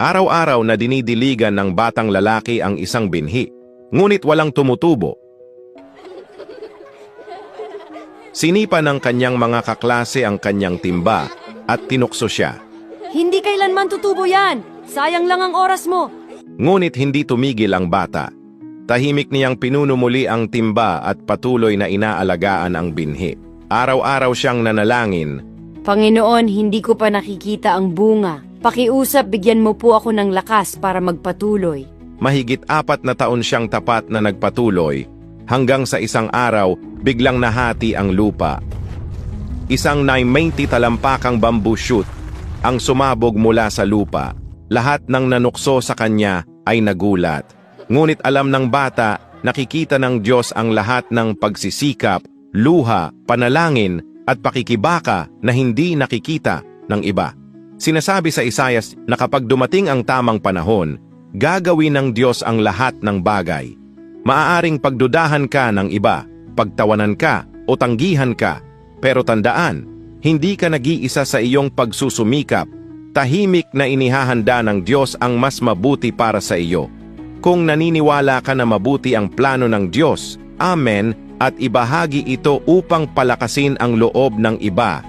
Araw-araw na dinidiligan ng batang lalaki ang isang binhi, ngunit walang tumutubo. Sinipa ng kanyang mga kaklase ang kanyang timba at tinukso siya. Hindi kailanman tutubo yan! Sayang lang ang oras mo! Ngunit hindi tumigil ang bata. Tahimik niyang pinuno muli ang timba at patuloy na inaalagaan ang binhi. Araw-araw siyang nanalangin. Panginoon, hindi ko pa nakikita ang bunga. Pakiusap, bigyan mo po ako ng lakas para magpatuloy. Mahigit 4 na taon siyang tapat na nagpatuloy, hanggang sa isang araw, biglang nahati ang lupa. Isang 90 talampakang bamboo shoot ang sumabog mula sa lupa. Lahat ng nanukso sa kanya ay nagulat. Ngunit alam ng bata, nakikita ng Diyos ang lahat ng pagsisikap, luha, panalangin at pakikibaka na hindi nakikita ng iba. Sinasabi sa Isaias na kapag dumating ang tamang panahon, gagawin ng Diyos ang lahat ng bagay. Maaaring pagdudahan ka ng iba, pagtawanan ka o tanggihan ka, pero tandaan, hindi ka nag-iisa sa iyong pagsusumikap. Tahimik na inihahanda ng Diyos ang mas mabuti para sa iyo. Kung naniniwala ka na mabuti ang plano ng Diyos, amen, at ibahagi ito upang palakasin ang loob ng iba.